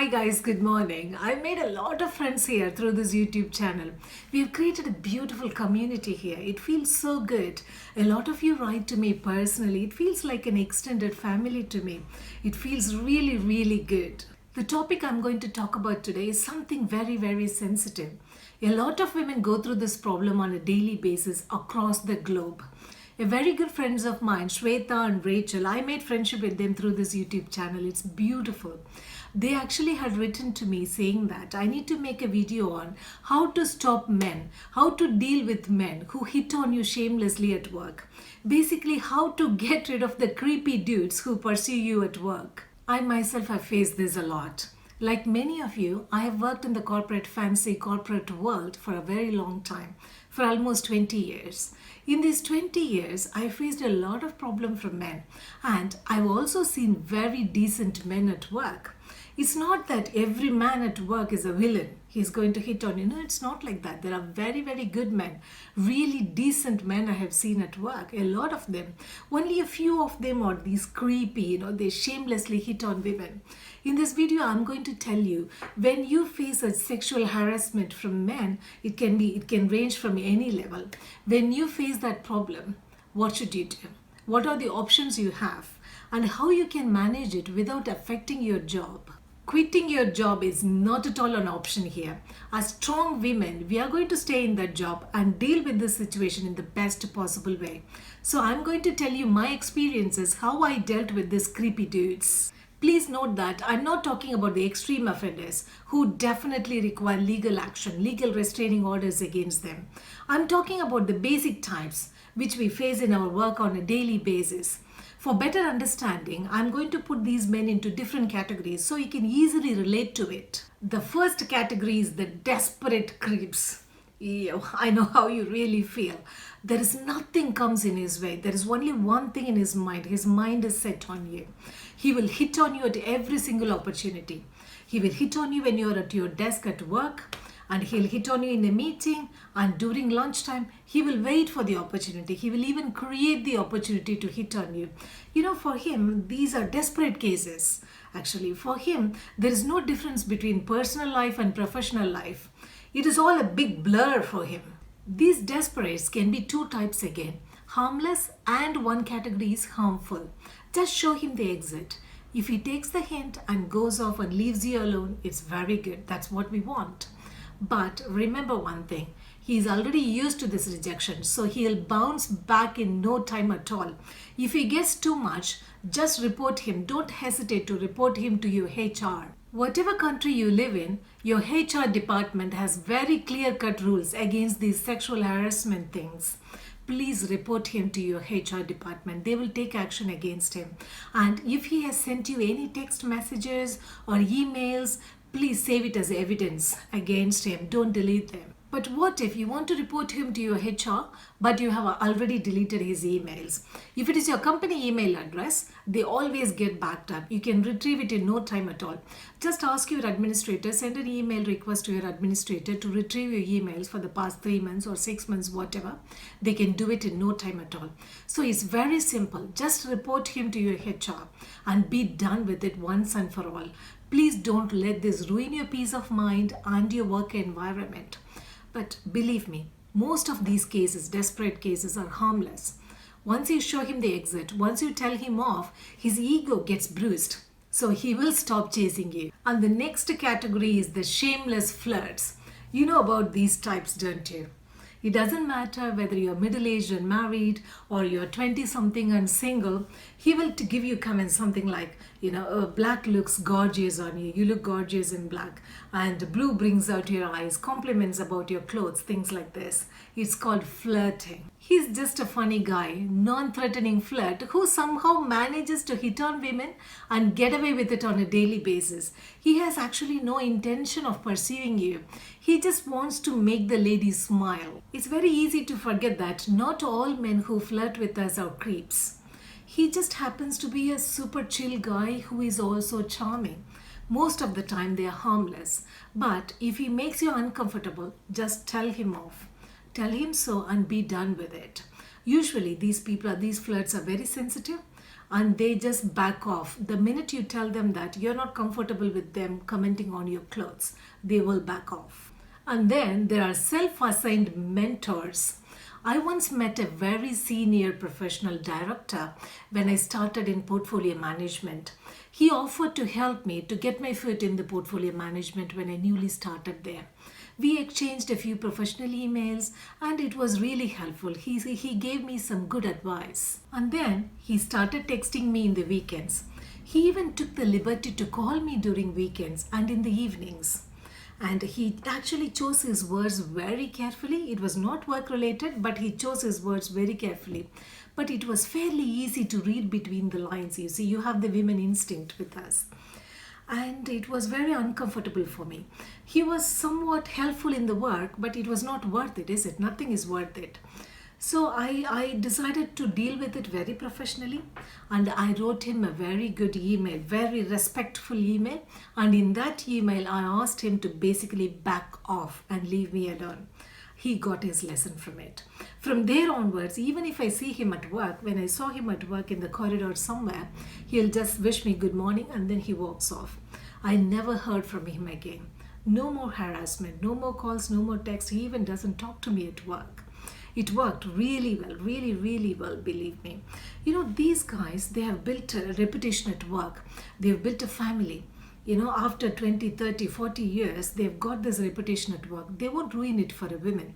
Hi guys, good morning. I've made a lot of friends here through this YouTube channel. We have created a beautiful community here. It feels so good. A lot of you write to me personally. It feels like an extended family to me. It feels really, really good. The topic I'm going to talk about today is something very, very sensitive. A lot of women go through this problem on a daily basis across the globe. A very good friends of mine, Shweta and Rachel, I made friendship with them through this YouTube channel. It's beautiful. They actually had written to me saying that I need to make a video on how to stop men, how to deal with men who hit on you shamelessly at work. Basically, how to get rid of the creepy dudes who pursue you at work. I myself have faced this a lot. Like many of you, I have worked in the fancy corporate world for a very long time, for almost 20 years. In these 20 years, I faced a lot of problems from men, and I've also seen very decent men at work. It's not that every man at work is a villain. He's going to hit on you. No, it's not like that. There are very, very good men, really decent men I have seen at work, a lot of them. Only a few of them are these creepy, they shamelessly hit on women. In this video, I'm going to tell you, when you face a sexual harassment from men, it can range from any level. When you face that problem, what should you do? What are the options you have? And how you can manage it without affecting your job? Quitting your job is not at all an option here. As strong women, we are going to stay in that job and deal with this situation in the best possible way. So I'm going to tell you my experiences, how I dealt with these creepy dudes. Please note that I'm not talking about the extreme offenders who definitely require legal action, legal restraining orders against them. I'm talking about the basic types which we face in our work on a daily basis. For better understanding, I'm going to put these men into different categories so you can easily relate to it. The first category is the desperate creeps. I know how you really feel. There is nothing comes in his way. There is only one thing in his mind. His mind is set on you. He will hit on you at every single opportunity. He will hit on you when you're at your desk at work, and he'll hit on you in a meeting, and during lunchtime he will wait for the opportunity. He will even create the opportunity to hit on you. For him, these are desperate cases. Actually, for him, there is no difference between personal life and professional life. It is all a big blur for him. These desperates can be two types again, harmless, and one category is harmful. Just show him the exit. If he takes the hint and goes off and leaves you alone, it's very good. That's what we want. But remember one thing, he is already used to this rejection, so he'll bounce back in no time at all. If he gets too much, just report him. Don't hesitate to report him to your HR. Whatever country you live in, your HR department has very clear-cut rules against these sexual harassment things. Please report him to your HR department. They will take action against him. And if he has sent you any text messages or emails, please save it as evidence against him. Don't delete them. But what if you want to report him to your HR, but you have already deleted his emails? If it is your company email address, they always get backed up. You can retrieve it in no time at all. Just ask your administrator, send an email request to your administrator to retrieve your emails for the past 3 months or 6 months, whatever. They can do it in no time at all. So it's very simple. Just report him to your HR and be done with it once and for all. Please don't let this ruin your peace of mind and your work environment. But believe me, most of these cases, desperate cases, are harmless. Once you show him the exit, once you tell him off, his ego gets bruised. So he will stop chasing you. And the next category is the shameless flirts. You know about these types, don't you? It doesn't matter whether you're middle-aged and married or you're 20-something and single. He will give you comments something like, black looks gorgeous on you. You look gorgeous in black. And blue brings out your eyes. Compliments about your clothes, things like this. It's called flirting. He's just a funny guy, non-threatening flirt who somehow manages to hit on women and get away with it on a daily basis. He has actually no intention of pursuing you. He just wants to make the ladies smile. It's very easy to forget that not all men who flirt with us are creeps. He just happens to be a super chill guy who is also charming. Most of the time they are harmless. But if he makes you uncomfortable, just tell him off. Tell him so and be done with it. Usually these flirts are very sensitive and they just back off. The minute you tell them that you're not comfortable with them commenting on your clothes, they will back off. And then there are self-assigned mentors. I once met a very senior professional director when I started in portfolio management. He offered to help me to get my foot in the portfolio management when I newly started there. We exchanged a few professional emails and it was really helpful. He gave me some good advice. And then he started texting me in the weekends. He even took the liberty to call me during weekends and in the evenings. And he actually chose his words very carefully. It was not work related, but he chose his words very carefully. But it was fairly easy to read between the lines. You see, you have the women instinct with us. And it was very uncomfortable for me. He was somewhat helpful in the work, but it was not worth it, is it? Nothing is worth it. So I decided to deal with it very professionally, and I wrote him a very good email, very respectful email. And in that email, I asked him to basically back off and leave me alone. He got his lesson from it. From there onwards, even if I see him at work, when I saw him at work in the corridor somewhere, he'll just wish me good morning and then he walks off. I never heard from him again. No more harassment, no more calls, no more texts. He even doesn't talk to me at work. It worked really well, really, really well, believe me. You know, these guys, they have built a reputation at work. They've built a family. You know, after 20, 30, 40 years, they've got this reputation at work. They won't ruin it for a woman.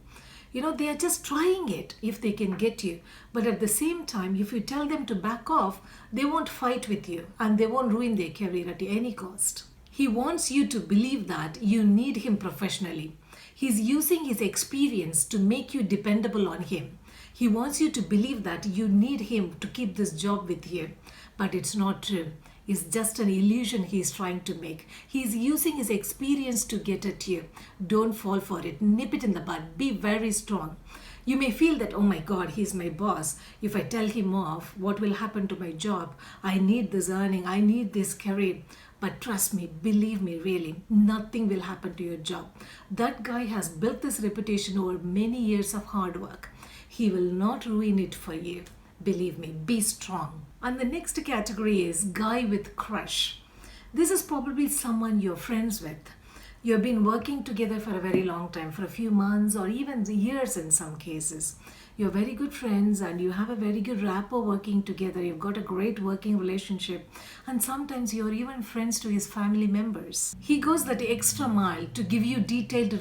You know, they are just trying it if they can get you. But at the same time, if you tell them to back off, they won't fight with you and they won't ruin their career at any cost. He wants you to believe that you need him professionally. He's using his experience to make you dependable on him. He wants you to believe that you need him to keep this job with you. But it's not true. It's just an illusion he's trying to make. He's using his experience to get at you. Don't fall for it. Nip it in the bud. Be very strong. You may feel that, oh my God, he's my boss. If I tell him off, what will happen to my job? I need this earning. I need this career. But trust me, believe me, really, nothing will happen to your job. That guy has built this reputation over many years of hard work. He will not ruin it for you. Believe me, be strong. And the next category is guy with crush. This is probably someone you're friends with. You've been working together for a very long time, for a few months or even years in some cases. You're very good friends and you have a very good rapport working together. You've got a great working relationship and sometimes you're even friends to his family members. He goes that extra mile to give you detailed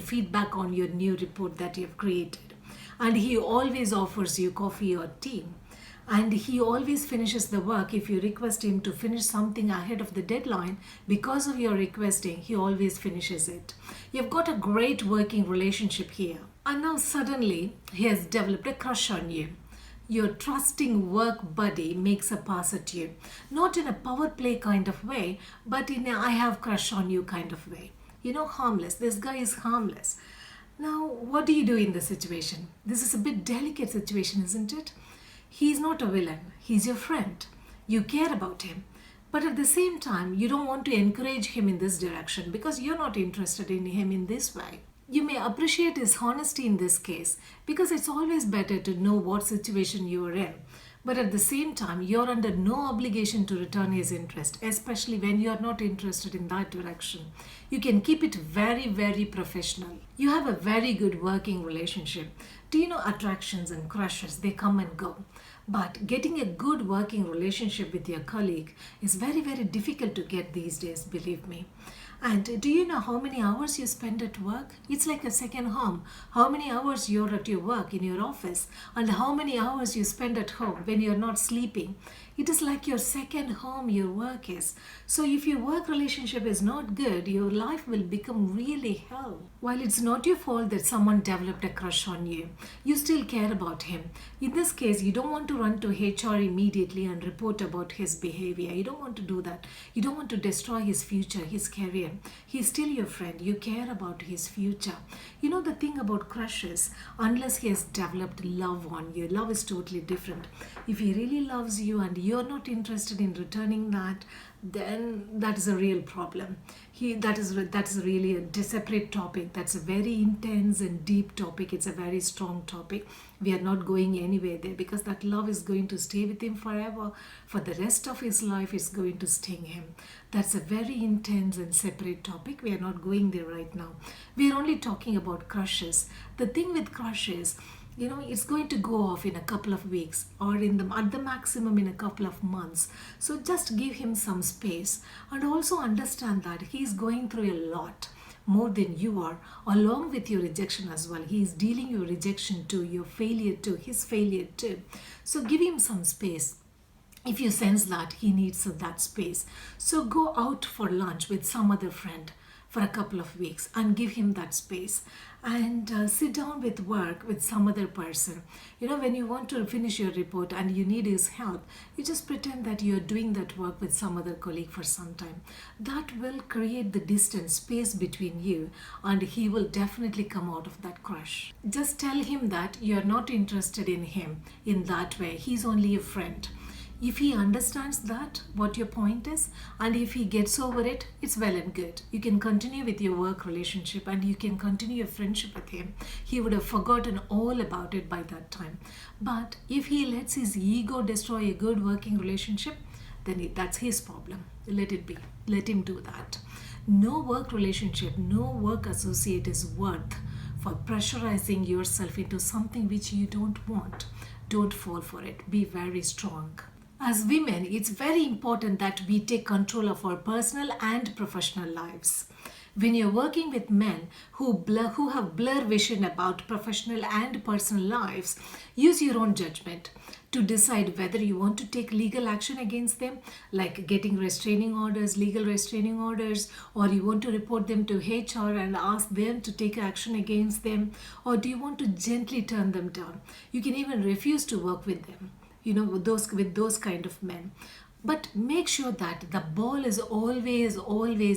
feedback on your new report that you've created. And he always offers you coffee or tea. And he always finishes the work if you request him to finish something ahead of the deadline. Because of your requesting, he always finishes it. You've got a great working relationship here. And now suddenly, he has developed a crush on you. Your trusting work buddy makes a pass at you. Not in a power play kind of way, but in a I have crush on you kind of way. You know, harmless. This guy is harmless. Now, what do you do in this situation? This is a bit delicate situation, isn't it? He's not a villain. He's your friend. You care about him. But at the same time, you don't want to encourage him in this direction because you're not interested in him in this way. You may appreciate his honesty in this case because it's always better to know what situation you are in. But at the same time, you're under no obligation to return his interest, especially when you're not interested in that direction. You can keep it very, very professional. You have a very good working relationship. Do you know attractions and crushes, they come and go. But getting a good working relationship with your colleague is very, very difficult to get these days, believe me. And do you know how many hours you spend at work? It's like a second home. How many hours you're at your work in your office and how many hours you spend at home when you're not sleeping. It is like your second home, your work is. So if your work relationship is not good, your life will become really hell. While it's not your fault that someone developed a crush on you, you still care about him. In this case, you don't want to run to HR immediately and report about his behavior. You don't want to do that. You don't want to destroy his future, his career. He's still your friend. You care about his future. You know the thing about crushes, unless he has developed love on you, love is totally different. If he really loves you and you're not interested in returning that, then that is a real problem. That is really a separate topic. That's a very intense and deep topic. It's a very strong topic. We are not going anywhere there, because that love is going to stay with him forever. For the rest of his life, it's going to sting him. That's a very intense and separate topic. We are not going there right now. We are only talking about crushes. The thing with crushes, it's going to go off in a couple of weeks, or at the maximum in a couple of months. So just give him some space, and also understand that he's going through a lot more than you are, along with your rejection as well. He is dealing your rejection too, your failure too, his failure too. So give him some space. If you sense that he needs that space, so go out for lunch with some other friend for a couple of weeks and give him that space, and sit down with work with some other person. When you want to finish your report and you need his help, you just pretend that you're doing that work with some other colleague for some time. That will create the distance, space between you, and he will definitely come out of that crush. Just tell him that you're not interested in him in that way. He's only a friend. If he understands that, what your point is, and if he gets over it, it's well and good. You can continue with your work relationship, and you can continue your friendship with him. He would have forgotten all about it by that time. But if he lets his ego destroy a good working relationship, then that's his problem. Let it be. Let him do that. No work relationship, no work associate is worth for pressurizing yourself into something which you don't want. Don't fall for it. Be very strong. As women, it's very important that we take control of our personal and professional lives. When you're working with men who have blur vision about professional and personal lives, use your own judgment to decide whether you want to take legal action against them, like getting restraining orders, legal restraining orders, or you want to report them to HR and ask them to take action against them, or do you want to gently turn them down? You can even refuse to work with them. With those kind of men. But make sure that the ball is always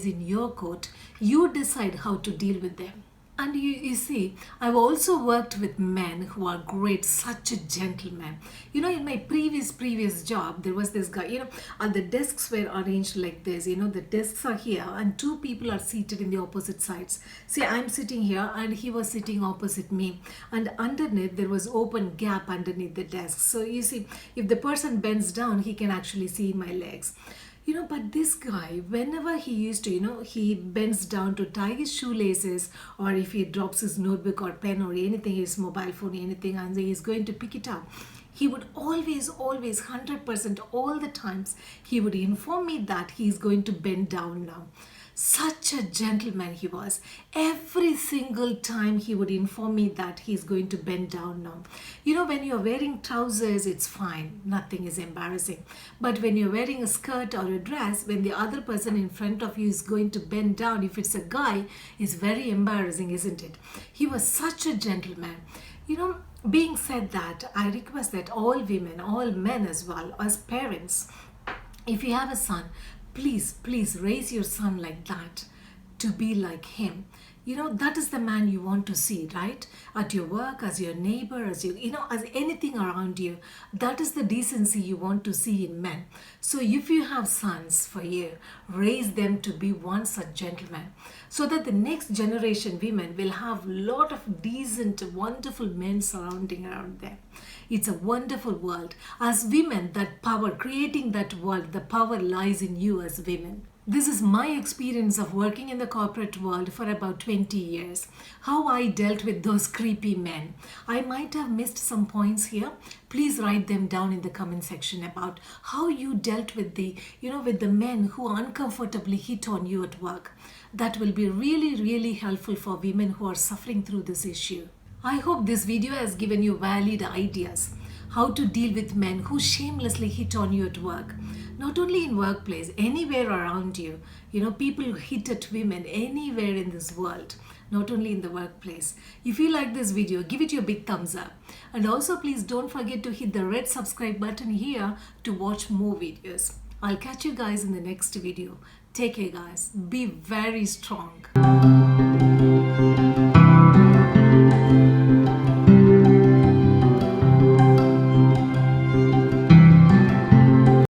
in your court. You decide how to deal with them. And you see, I've also worked with men who are great, such a gentleman. In my previous job, there was this guy, and the desks were arranged like this. The desks are here and two people are seated in the opposite sides. See, I'm sitting here and he was sitting opposite me. And underneath, there was open gap underneath the desk. So you see, if the person bends down, he can actually see my legs. But this guy, whenever he used to, he bends down to tie his shoelaces, or if he drops his notebook or pen or anything, his mobile phone, anything, and he's going to pick it up, he would always, 100% all the times, he would inform me that he's going to bend down now. Such a gentleman he was. Every single time he would inform me that he's going to bend down now. When you're wearing trousers, it's fine. Nothing is embarrassing. But when you're wearing a skirt or a dress, when the other person in front of you is going to bend down, if it's a guy, it's very embarrassing, isn't it? He was such a gentleman. Being said that, I request that all women, all men as well, as parents, if you have a son, please raise your son like that, to be like him. That is the man you want to see, right? At your work, as your neighbor, as as anything around you. That is the decency you want to see in men. So if you have sons for you, raise them to be one such gentleman, so that the next generation women will have a lot of decent, wonderful men surrounding around them. It's a wonderful world. As women, that power, creating that world, the power lies in you as women. This is my experience of working in the corporate world for about 20 years. How I dealt with those creepy men. I might have missed some points here. Please write them down in the comment section about how you dealt with with the men who uncomfortably hit on you at work. That will be really helpful for women who are suffering through this issue. I hope this video has given you valid ideas how to deal with men who shamelessly hit on you at work. Not only in workplace, anywhere around you. People hit at women anywhere in this world, not only in the workplace. If you like this video, give it your big thumbs up. And also please don't forget to hit the red subscribe button here to watch more videos. I'll catch you guys in the next video. Take care guys. Be very strong.